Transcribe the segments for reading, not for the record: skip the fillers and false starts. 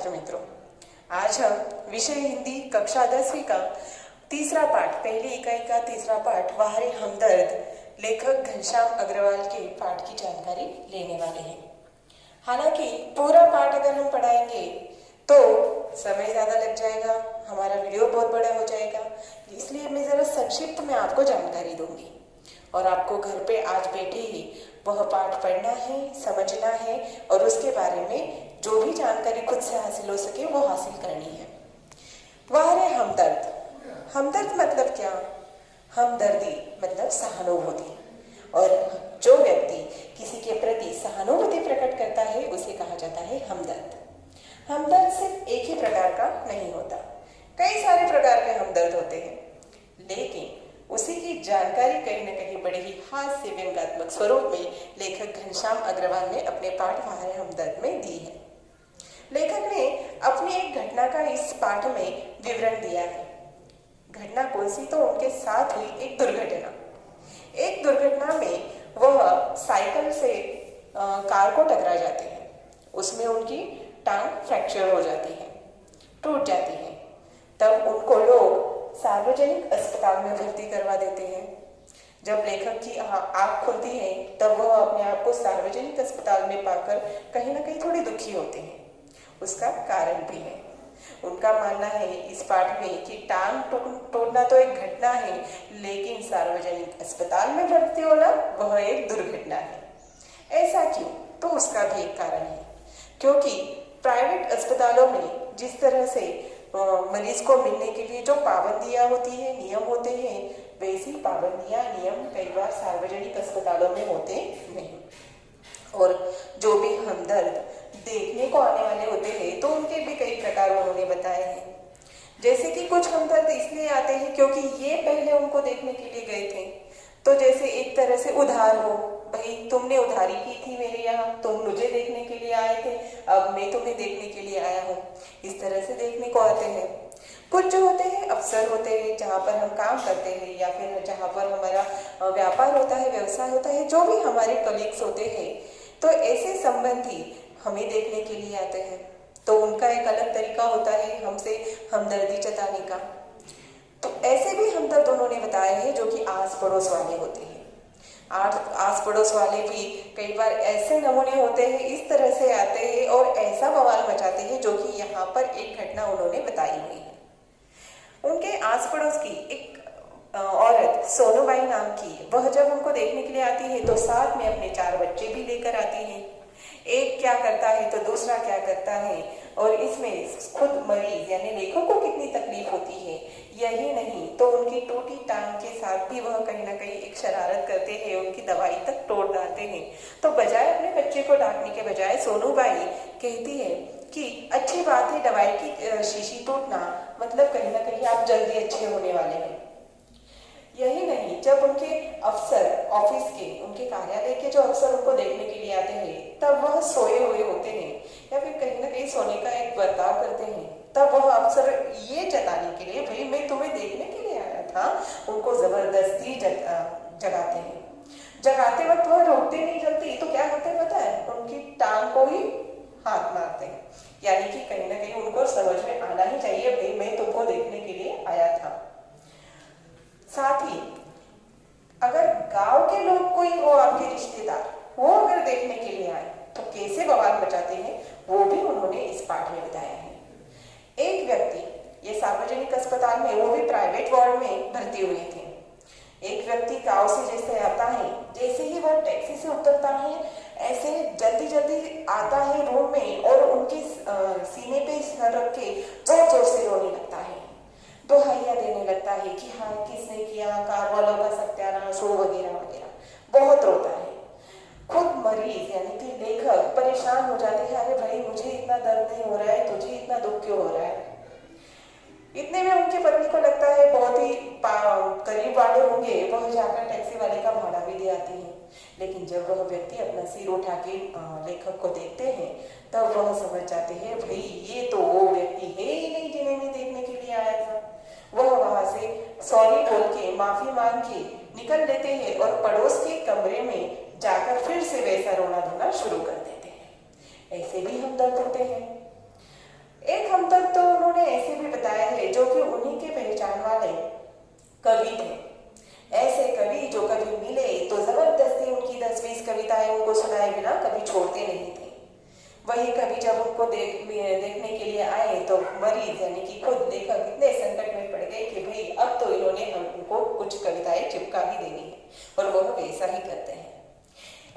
छात्र मित्रों, आज हम विषय हिंदी कक्षा 10वीं का तीसरा पाठ, पहली इकाई का तीसरा पाठ वाह रे हमदर्द लेखक घनश्याम अग्रवाल के पाठ की जानकारी लेने वाले हैं। हालांकि पूरा पाठ अगर हम पढ़ाएंगे तो समय ज़्यादा लग जाएगा, हमारा वीडियो बहुत बड़ा हो जाएगा, इसलिए मैं ज़रा संक्षिप्त में आपको जानकारी दूंगी और आपको घर पे आज बैठे ही वह पाठ पढ़ना है, समझना है और उसके बारे में जो भी जानकारी खुद से हासिल हो सके वो हासिल करनी है। वाह रे हमदर्द, हमदर्द मतलब क्या? हमदर्दी मतलब सहानुभूति, और जो व्यक्ति किसी के प्रति सहानुभूति प्रकट करता है उसे कहा जाता है हमदर्द। हमदर्द सिर्फ एक ही प्रकार का नहीं होता, कई सारे प्रकार के हमदर्द होते हैं, लेकिन उसी की जानकारी कहीं न कहीं बड़े ही हास्य व्यंग्यात्मक स्वरूप में लेखक घनश्याम अग्रवाल ने अपने पाठ वाह रे हमदर्द में दी है। लेखक ने अपनी एक घटना का इस पाठ में विवरण दिया है। घटना कौन सी? तो उनके साथ हुई एक दुर्घटना। एक दुर्घटना में वह साइकिल से कार को टकरा जाते हैं, उसमें उनकी टांग फ्रैक्चर हो जाती है, टूट जाती है। तब उनको लोग सार्वजनिक अस्पताल में भर्ती करवा देते हैं। जब लेखक की आंख खुलती है तब वह अपने आप को सार्वजनिक अस्पताल में पाकर कहीं ना कहीं थोड़ी दुखी होते हैं। उसका कारण भी है, उनका मानना है इस पाठ में कि टांग तोड़ना तो एक घटना है, लेकिन सार्वजनिक अस्पताल में भर्ती होना वह एक दुर्घटना है। ऐसा क्यों? तो उसका भी एक कारण है, क्योंकि प्राइवेट अस्पतालों में जिस तरह से मरीज को मिलने के लिए जो पाबंदियां होती है, नियम होते हैं, वैसी पाबंदियां, नियम कई बार सार्वजनिक अस्पतालों में होते नहीं। और जो भी हमदर्द देखने को आने वाले होते हैं तो उनके भी कई प्रकार उन्होंने बताए हैं। जैसे कि कुछ हमदर्द इसलिए आते हैं क्योंकि ये पहले उनको देखने के लिए गए थे, तो जैसे एक तरह से उधार हो, भाई तुमने उधारी की थी मेरे यहाँ, तुम मुझे देखने के लिए आए थे, अब मैं तुम्हें देखने के लिए आया हूँ, इस तरह से देखने को आते हैं। कुछ जो होते हैं अफसर होते हैं, जहाँ पर हम काम करते हैं या फिर जहाँ पर हमारा व्यापार होता है, व्यवसाय होता है, जो भी हमारे कलीग्स होते हैं, तो ऐसे संबंधी हमें देखने के लिए आते हैं, तो उनका एक अलग तरीका होता है हमसे हमदर्दी जताने का। तो ऐसे भी हमदर्द उन्होंने बताए हैं जो कि आस पड़ोस वाले होते हैं। आस पड़ोस वाले भी कई बार ऐसे नमूने होते हैं, इस तरह से आते हैं और ऐसा बवाल मचाते हैं जो कि यहाँ पर एक घटना उन्होंने बताई हुई है। उनके आस पड़ोस की एक औरत सोनूबाई नाम की, वह जब उनको देखने के लिए आती है तो साथ में अपने 4 बच्चे भी लेकर आती है। एक क्या करता है तो दूसरा क्या करता है, और इसमें खुद मरीज यानी लेखक को कितनी तकलीफ होती है। यही नहीं तो उनकी टूटी टांग के साथ भी वह कहीं ना कहीं एक शरारत करते हैं, उनकी दवाई तक तोड़ डालते हैं। तो बजाय अपने बच्चे को डांटने के बजाय सोनूबाई कहती है कि अच्छी बात है दवाई की शीशी टूटना, मतलब कहीं ना कहीं आप जल्दी अच्छे होने वाले हैं। यही नहीं, जब उनके अफसर ऑफिस के, उनके कार्यालय के जो अफसर उनको देखने के लिए आते हैं तब वह सोए हुए होते हैं या फिर कहीं ना कहीं सोने का एक बर्ताव करते हैं, तब वह अफसर ये जताने के लिए भाई मैं तुम्हें देखने के लिए आया था, उनको जबरदस्ती जगाते हैं। जगाते वक्त वह रोकते नहीं जल्दी, तो क्या करते हैं पता है? उनकी टांग को ही हाथ मारते हैं, यानी कि कहीं ना कहीं उनको समझ में आना ही चाहिए भाई मैं तुमको देखने के लिए आया था। साथ ही अगर गांव के लोग कोई हो, आपके रिश्तेदार, वो अगर देखने के लिए आए तो कैसे बवाल मचाते हैं वो भी उन्होंने इस पाठ में बताया है। एक व्यक्ति ये सार्वजनिक अस्पताल में, वो भी प्राइवेट वार्ड में भर्ती हुए थे। एक व्यक्ति गांव से जैसे आता है, जैसे ही वह टैक्सी से उतरता है ऐसे जल्दी जल्दी आता है रूम में और उनके सीने पे सर रख के जोर जोर से रोने लगता है, दोहाइयां देने लगता है कि हाँ किसने किया, कार वालों का सत्यानाश हो, वगैरह वगैरह, बहुत रोता है। खुद मरीज यानी कि लेखक परेशान हो जाते हैं, अरे भाई मुझे इतना दर्द नहीं हो रहा है, तुझे इतना दुख क्यों हो रहा है। इतने में उनकी पत्नी को लगता है बहुत ही करीब वाले होंगे, वह जाकर टैक्सी वाले का भाड़ा भी दे आती है। लेकिन जब वह व्यक्ति अपना सिर उठा के लेखक को देखते हैं तब वह समझ जाते हैं भाई ये तो वो व्यक्ति है ही नहीं जिन्हें मैं देखने के लिए आया था। वह वहां से सॉरी बोल के, माफी मांग के निकल लेते हैं और पड़ोस के कमरे में जाकर फिर से वैसा रोना धोना शुरू कर देते हैं। ऐसे भी हमदर्द होते हैं। एक हमदर्द तो उन्होंने ऐसे भी बताया है जो कि उन्हीं के पहचान वाले कवि थे। ऐसे कवि जो कभी मिले तो जबरदस्ती उनकी 10-20 कविताएं उनको सुनाए बिना कभी छोड़ते नहीं थे। वही कवि जब उनको देखने के लिए आए तो मरीज यानी कि खुद लेखक इतने संकट में पड़ गए कि भाई अब तो इन्होंने उनको कुछ कविताएं चिपका ही देनी है, और वह वैसा ही करते हैं।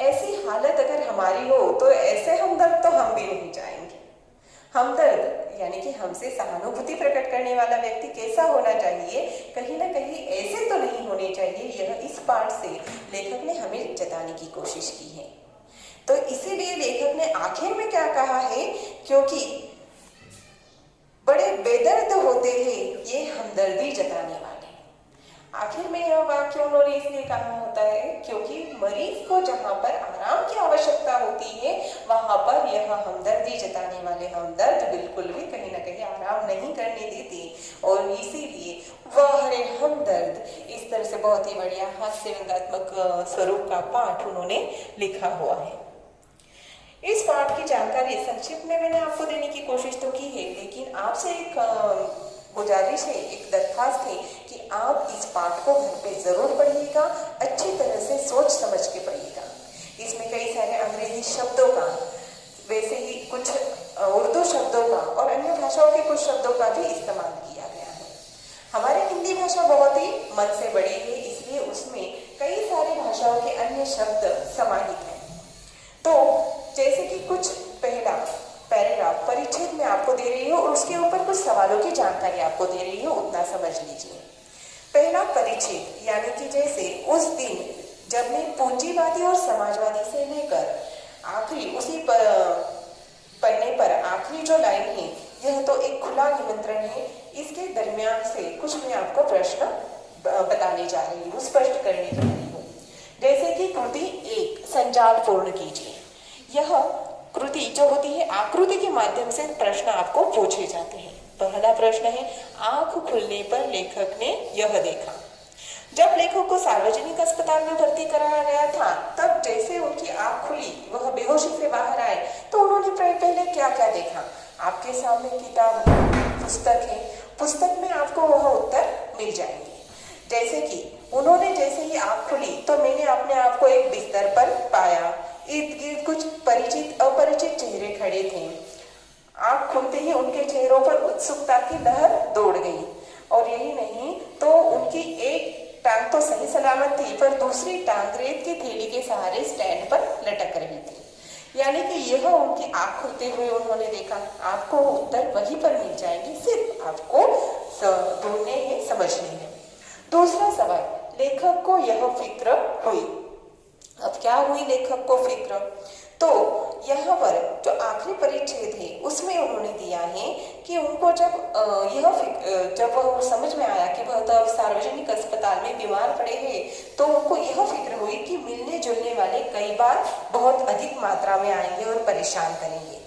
ऐसी हालत अगर हमारी हो तो ऐसे हमदर्द तो हम भी नहीं चाहेंगे। हमदर्द यानी कि हमसे सहानुभूति प्रकट करने वाला व्यक्ति कैसा होना चाहिए, कहीं ना कहीं ऐसे तो नहीं होने चाहिए। यह इस पाठ से लेखक ने हमें जताने की कोशिश की है। तो इसीलिए लेखक ने आखिर में क्या कहा है, क्योंकि बड़े बेदर्द होते हैं ये हमदर्दी जताने वाले। आखिर में यह वाक्य उन्होंने इसलिए कहा होता है क्योंकि मरीज को जहां पर आराम की आवश्यकता होती है वहां पर यह हमदर्दी जताने वाले हमदर्द बिल्कुल भी कहीं ना कहीं आराम नहीं करने देते, और इसीलिए वह रे हमदर्द इस तरह से बहुत ही बढ़िया हास्य व्यंग्यात्मक स्वरूप का पाठ उन्होंने लिखा हुआ है। इस पाठ की जानकारी संक्षिप्त में मैंने आपको देने की कोशिश तो की है, लेकिन आपसे एक गुजारिश है, एक दरखास्त है कि आप इस पाठ को घर पे जरूर पढ़िएगा, अच्छी तरह से सोच समझ के पढ़िएगा। इसमें कई सारे अंग्रेजी शब्दों का, वैसे ही कुछ उर्दू शब्दों का और अन्य भाषाओं के कुछ शब्दों का भी इस्तेमाल किया गया है। हमारी हिंदी भाषा बहुत ही मन से बड़ी है, इसलिए उसमें कई सारी भाषाओं के अन्य शब्द समाहित हैं। तो जैसे कि कुछ पहला पैराग्राफ परिच्छेद में आपको दे रही हूँ और उसके ऊपर कुछ सवालों की जानकारी आपको दे रही हूँ, उतना समझ लीजिए। पहला परिच्छेद यानी कि जैसे उस दिन जब मैं पूंजीवादी और समाजवादी से लेकर आखिरी उसी पन्ने पर आखिरी जो लाइन है, यह तो एक खुला निमंत्रण है। इसके दरमियान से कुछ मैं आपको प्रश्न बताने जा रही हूँ, स्पष्ट करने जा रही हूँ। जैसे कि कृति 1 संजाल पूर्ण कीजिए। यह कृति जो होती है आकृति के माध्यम से प्रश्न आपको पूछे जाते हैं। पहला प्रश्न है, आंख खुलने पर लेखक ने यह देखा। जब लेखक को सार्वजनिक अस्पताल में भर्ती कराया गया था, तब जैसे उनकी आंख खुली, वह बेहोशी से बाहर आए, तो उन्होंने पहले क्या क्या देखा। आपके सामने किताब पुस्तक है, पुस्तक में आपको वह उत्तर मिल जाएंगे। जैसे कि उन्होंने जैसे ही आंख खुली तो मैंने अपने आप को एक बिस्तर पर पाया। इर्द गिर्द कुछ परिचित अपरिचित चेहरे खड़े थे। आंख खुलते ही उनके चेहरों पर उत्सुकता की लहर दौड़ गई, और यही नहीं तो उनकी एक टांग तो सही सलामत थी, पर दूसरी टांग रेत की थैली के सहारे स्टैंड पर लटक रही थी। यानी कि यह उनकी आंख खुलते हुए उन्होंने देखा। आपको उत्तर वहीं पर मिल जाएंगे, सिर्फ आपको ढूंढने हैं, समझने हैं। दूसरा सवाल, लेखक को यह फिक्र हुई। अब क्या हुई लेखक को फिक्र, तो यहाँ पर जो आखिरी परिच्छेद है उसमें उन्होंने दिया है कि उनको जब वह समझ में आया कि वह तो सार्वजनिक अस्पताल में बीमार पड़े हैं, तो उनको यह फिक्र हुई कि मिलने जुलने वाले कई बार बहुत अधिक मात्रा में आएंगे और परेशान करेंगे।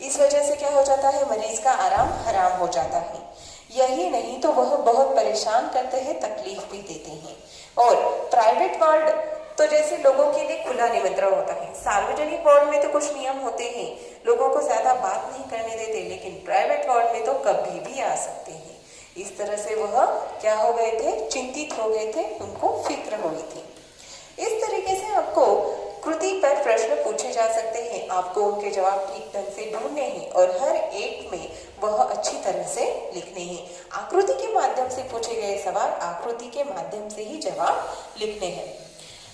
इस वजह से क्या हो जाता है, मरीज का आराम हराम हो जाता है। यही नहीं तो वह बहुत परेशान करते हैं, तकलीफ भी देते हैं। और प्राइवेट वार्ड तो जैसे लोगों के लिए खुला निमंत्रण होता है, सार्वजनिक वार्ड में तो कुछ नियम होते हैं, लोगों को ज्यादा बात नहीं करने देते, लेकिन प्राइवेट वार्ड में तो कभी भी आ सकते हैं। इस तरह से वह क्या हो गए थे, चिंतित हो गए थे, उनको फिक्र हुई थी। इस तरीके से आपको कृति पर प्रश्न पूछे जा सकते हैं, आपको उनके जवाब ठीक ढंग से ढूंढने हैं और हर एक में वह अच्छी तरह से लिखने हैं। आकृति के माध्यम से पूछे गए सवाल आकृति के माध्यम से ही जवाब लिखने हैं।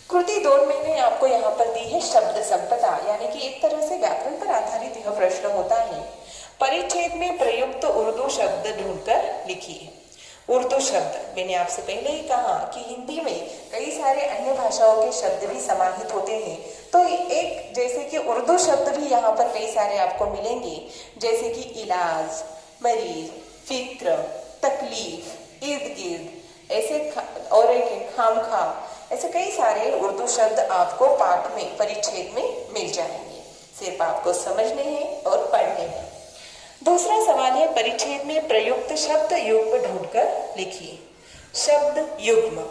कृति 2 में मैंने आपको यहाँ पर दी है शब्द संपदा, यानी कि एक तरह से व्याकरण पर आधारित यह प्रश्न होता है। परिच्छेद में प्रयुक्त उर्दू शब्द ढूंढकर लिखिए। उर्दू शब्द मैंने आपसे पहले ही कहा कि हिंदी में कई सारे अन्य भाषाओं के शब्द भी समाहित होते हैं, तो एक जैसे कि उर्दू शब्द भी यहाँ पर कई सारे आपको मिलेंगे, जैसे कि इलाज, मरीज, फिक्र, तकलीफ, इर्द गिर्द, ऐसे और एक खामखा, ऐसे कई सारे उर्दू शब्द आपको पाठ में परिच्छेद में मिल जाएंगे, सिर्फ आपको समझने हैं और पढ़ने हैं। दूसरा सवाल है, परिच्छेद में प्रयुक्त शब्द युग्म ढूंढकर लिखिए। शब्द युग्म,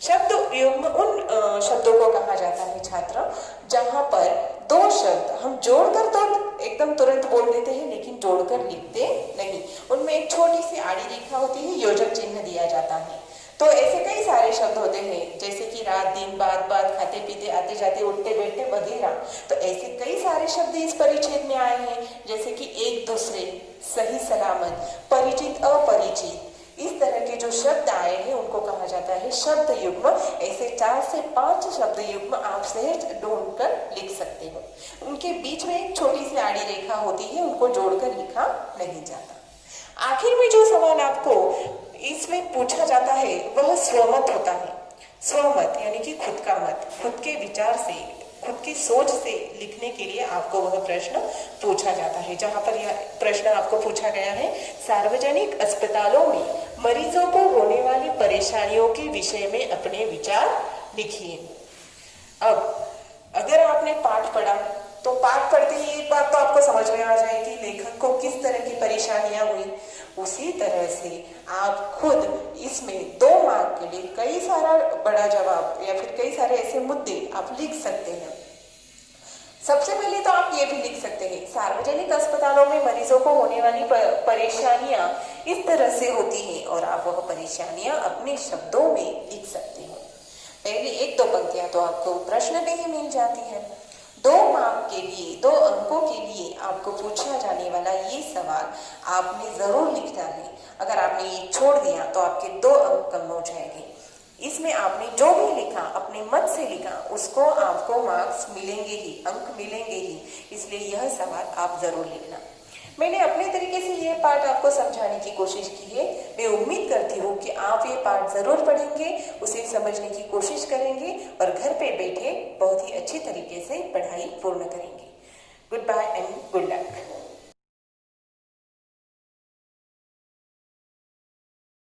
शब्द युग्म उन शब्दों को कहा जाता है छात्र जहां पर 2 शब्द हम जोड़कर तो एकदम तुरंत बोल देते हैं, लेकिन जोड़कर लिखते नहीं। उनमें एक छोटी सी आड़ी रेखा होती है, योजक चिन्ह दिया जाता है। तो ऐसे कई सारे शब्द होते हैं, जैसे कि रात दिन, बात बात, खाते पीते, आते जाते, उठते बैठते वगैरह। तो ऐसे कई सारे शब्द इस परिच्छेद में आए हैं, जैसे कि एक दूसरे, सही सलामत, परिचित अपरिचित। इस तरह के जो शब्द आए हैं उनको कहा जाता है शब्द युग्म। ऐसे 4 से 5 शब्द युग्म आप सहज ढूंढकर लिख सकते हो। उनके बीच में एक छोटी सी आड़ी रेखा होती है, उनको जोड़कर लिखा नहीं जाता। आखिर में जो सवाल आपको इसमें पूछा जाता है वह स्वमत होता है। स्वमत यानी कि खुद का मत, खुद के विचार से, खुद की सोच से लिखने के लिए आपको वह प्रश्न पूछा जाता है। जहां पर यह प्रश्न आपको पूछा गया है, सार्वजनिक अस्पतालों में मरीजों को होने वाली परेशानियों के विषय में अपने विचार लिखिए। अब अगर आपने पाठ पढ़ा तो पाठ पढ़ते ही एक बात तो आपको समझ में आ जाएगी, लेखक को किस तरह की परेशानियां हुई। उसी तरह से आप खुद इसमें 2 मार्क के लिए कई सारा बड़ा जवाब या फिर कई सारे ऐसे मुद्दे आप लिख सकते हैं। सबसे पहले तो आप ये भी लिख सकते हैं, सार्वजनिक अस्पतालों में मरीजों को होने वाली परेशानियां इस तरह से होती हैं, और आप वह परेशानियां अपने शब्दों में लिख सकते हैं। पहले 1-2 पंक्तियां तो आपको प्रश्न में ही मिल जाती है। 2 मार्क के लिए, 2 अंकों के लिए आपको पूछा जाने वाला ये सवाल आपने जरूर लिखना है। अगर आपने ये छोड़ दिया तो आपके 2 अंक कम हो जाएंगे। इसमें आपने जो भी लिखा, अपने मत से लिखा, उसको आपको मार्क्स मिलेंगे ही, अंक मिलेंगे ही। इसलिए यह सवाल आप जरूर लिखना। मैंने अपने तरीके से यह पाठ आपको समझाने की कोशिश की है। मैं उम्मीद करती हूँ कि आप ये पाठ जरूर पढ़ेंगे, उसे समझने की कोशिश करेंगे और घर पे बैठे बहुत ही अच्छी तरीके से पढ़ाई पूर्ण करेंगे।